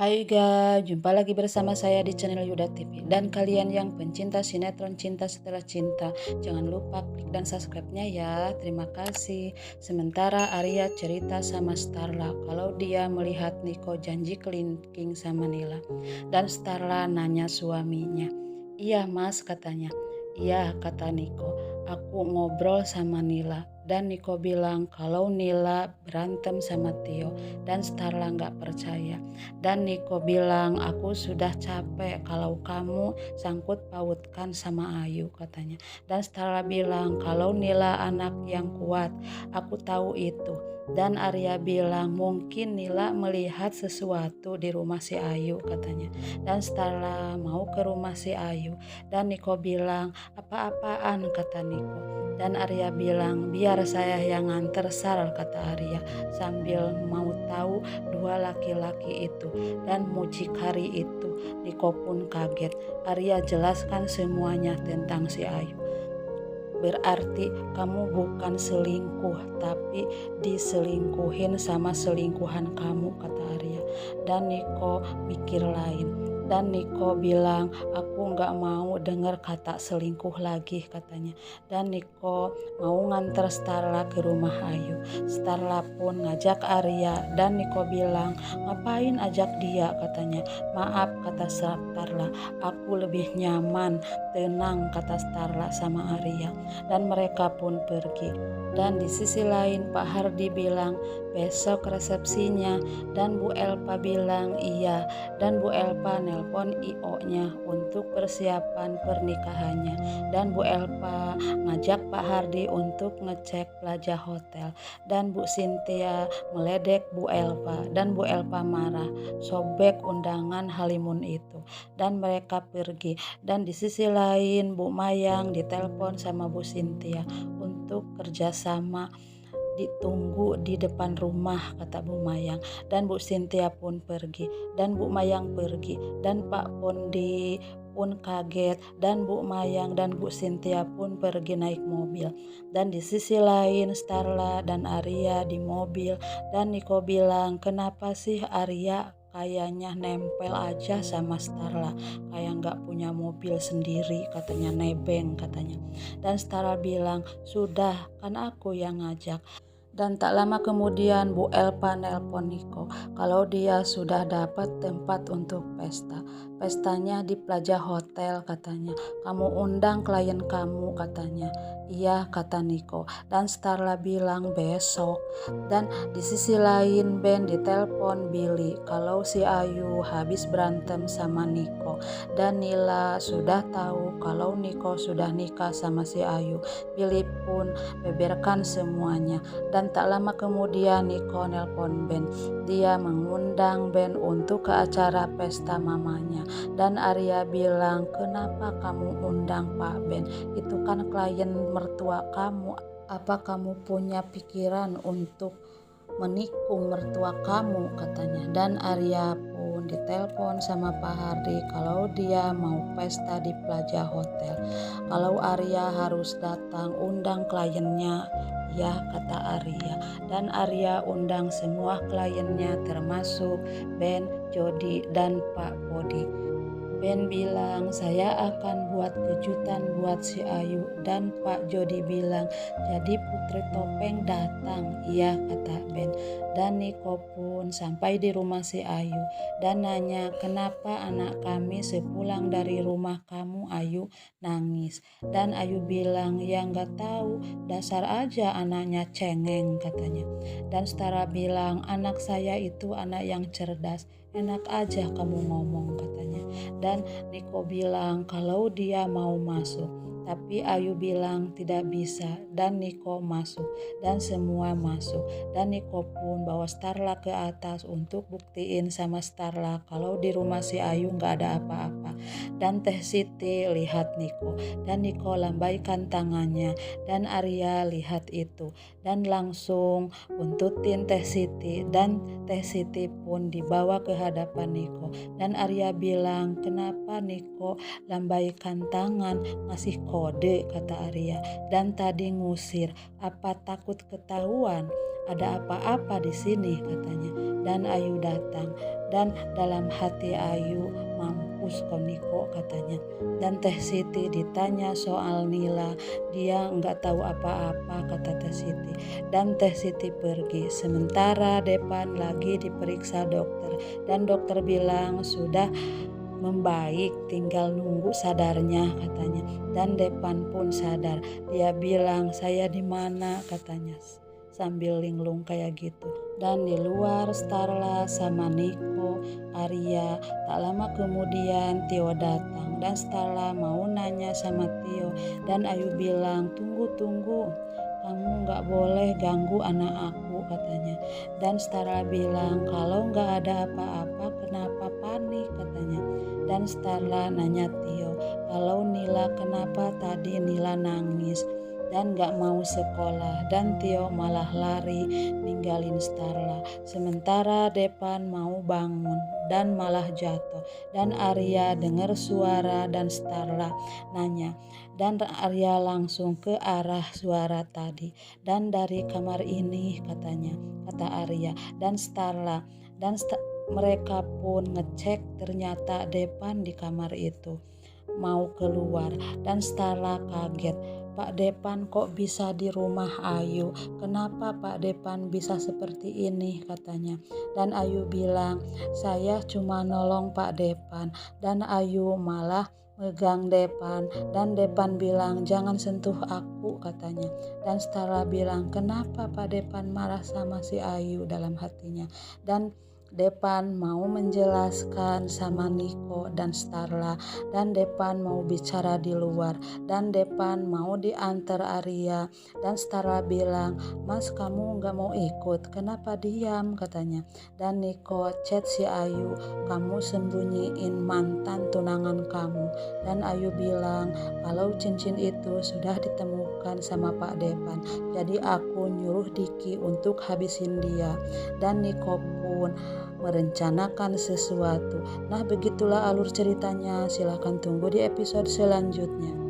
Hai guys, jumpa lagi bersama saya di channel Yuda TV. Dan kalian yang pencinta sinetron Cinta Setelah Cinta, jangan lupa klik dan subscribe-nya ya. Terima kasih. Sementara Arya cerita sama Starla kalau dia melihat Niko janji kelingking sama Nila. Dan Starla nanya suaminya, "Iya mas," katanya. "Iya," kata Niko, "aku ngobrol sama Nila." Dan Niko bilang kalau Nila berantem sama Tio, dan Starla nggak percaya. Dan Niko bilang, "Aku sudah capek kalau kamu sangkut pautkan sama Ayu," katanya. Dan Starla bilang, "Kalau Nila anak yang kuat, aku tahu itu." Dan Arya bilang, "Mungkin Nila melihat sesuatu di rumah si Ayu," katanya. Dan Starla mau ke rumah si Ayu. Dan Niko bilang, "Apa-apaan," kata Niko. Dan Arya bilang, "Biar saya yang nganter Sal," kata Arya sambil mau tahu dua laki-laki itu dan mucikari itu. Niko pun kaget. Arya jelaskan semuanya tentang si Ayu. "Berarti kamu bukan selingkuh, tapi diselingkuhin sama selingkuhan kamu," kata Arya. Dan Niko mikir lain. Dan Niko bilang, "Aku nggak mau dengar kata selingkuh lagi," katanya. Dan Niko mau nganter Starla ke rumah Ayu. Starla pun ngajak Arya. Dan Niko bilang, "Ngapain ajak dia," katanya. "Maaf," kata Starla, "aku lebih nyaman, tenang," kata Starla sama Arya. Dan mereka pun pergi. Dan di sisi lain Pak Hardi bilang besok resepsinya, dan Bu Elpa bilang iya, dan Bu Elpa nelpon IO-nya untuk persiapan pernikahannya. Dan Bu Elpa ngajak Pak Hardi untuk ngecek Plaza Hotel, dan Bu Cynthia meledek Bu Elpa, dan Bu Elpa marah, sobek undangan halimun itu, dan mereka pergi. Dan di sisi lain Bu Mayang ditelepon sama Bu Cynthia untuk kerjasama, ditunggu di depan rumah, kata Bu Mayang. Dan Bu Cynthia pun pergi, dan Bu Mayang pergi, dan Pak Pondi pun kaget, dan Bu Mayang dan Bu Cynthia pun pergi naik mobil. Dan di sisi lain Starla dan Arya di mobil. Dan Niko bilang, "Kenapa sih Arya kayaknya nempel aja sama Starla, kayak nggak punya mobil sendiri," katanya, "nebeng," katanya. Dan Starla bilang, "Sudah, kan aku yang ngajak." Dan tak lama kemudian Bu Elpa nelpon Niko kalau dia sudah dapat tempat untuk pesta. Pestanya di Plaza Hotel, katanya. "Kamu undang klien kamu," katanya. "Iya," kata Niko. Dan Starla bilang besok. Dan di sisi lain Ben ditelepon Billy kalau si Ayu habis berantem sama Niko. Dan Nila sudah tahu kalau Niko sudah nikah sama si Ayu. Billy pun beberkan semuanya. Dan tak lama kemudian Niko nelpon Ben. Dia mengundang Ben untuk ke acara pesta mamanya. Dan Arya bilang, "Kenapa kamu undang Pak Ben? Itu kan klien mertua kamu. Apa kamu punya pikiran untuk menikung mertua kamu?" katanya. Dan Arya pun ditelepon sama Pak Hardi kalau dia mau pesta di Plaza Hotel. Kalau Arya harus datang undang kliennya, ya, kata Arya. Dan Arya undang semua kliennya termasuk Ben, Jody, dan Pak Bodi. Ben bilang, "Saya akan buat kejutan buat si Ayu." Dan Pak Jody bilang, "Jadi Putri Topeng datang?" "Iya," kata Ben. Dan Niko pun sampai di rumah si Ayu dan nanya, "Kenapa anak kami sepulang dari rumah kamu, Ayu, nangis?" Dan Ayu bilang, "Ya nggak tahu, dasar aja anaknya cengeng," katanya. Dan Stara bilang, "Anak saya itu anak yang cerdas, enak aja kamu ngomong," katanya. Dan Niko bilang kalau dia mau masuk, tapi Ayu bilang tidak bisa. Dan Niko masuk dan semua masuk. Dan Niko pun bawa Starla ke atas untuk buktiin sama Starla kalau di rumah si Ayu nggak ada apa-apa. Dan Teh Siti lihat Niko, dan Niko lambaikan tangannya, dan Arya lihat itu dan langsung buntutin Teh Siti. Dan Teh Siti pun dibawa ke hadapan Niko. Dan Arya bilang, "Kenapa Niko lambaikan tangan, ngasih kode," kata Arya. "Dan tadi ngusir, apa takut ketahuan? Ada apa-apa di sini," katanya. Dan Ayu datang. Dan dalam hati Ayu, mampus kau Niko katanya. Dan Teh Siti ditanya soal Nila, dia nggak tahu apa-apa kata Teh Siti. Dan Teh Siti pergi. Sementara Depan lagi diperiksa dokter dan dokter bilang sudah membaik, tinggal nunggu sadarnya katanya. Dan Depan pun sadar. Dia bilang, saya di mana katanya sambil linglung kayak gitu. Dan di luar Starla sama Niko, Arya. Tak lama kemudian Tio datang dan Starla mau nanya sama Tio. Dan Ayu bilang, tunggu, kamu gak boleh ganggu anak aku katanya. Dan Starla bilang, kalau gak ada apa-apa kenapa panik katanya. Dan Starla nanya Tio, kalau Nila kenapa tadi Nila nangis dan gak mau sekolah. Dan Tio malah lari ninggalin Starla. Sementara Depan mau bangun dan malah jatuh. Dan Arya dengar suara dan Starla nanya. Dan Arya langsung ke arah suara tadi. Dan dari kamar ini katanya, kata Arya. Dan Starla mereka pun ngecek, ternyata Depan di kamar itu mau keluar. Dan Starla kaget, Pak Depan kok bisa di rumah Ayu? Kenapa Pak Depan bisa seperti ini katanya. Dan Ayu bilang, saya cuma nolong Pak Depan. Dan Ayu malah megang Depan. Dan Depan bilang, jangan sentuh aku katanya. Dan Starla bilang, kenapa Pak Depan marah sama si Ayu dalam hatinya. Dan Depan mau menjelaskan sama Niko dan Starla. Dan Depan mau bicara di luar. Dan Depan mau diantar Arya. Dan Starla bilang, Mas kamu gak mau ikut, kenapa diam katanya. Dan Niko chat si Ayu, kamu sembunyiin mantan tunangan kamu. Dan Ayu bilang, kalau cincin itu sudah ditemukan sama Pak Depan, jadi aku nyuruh Diki untuk habisin dia. Dan Niko pun merencanakan sesuatu. Nah begitulah alur ceritanya, silahkan tunggu di episode selanjutnya.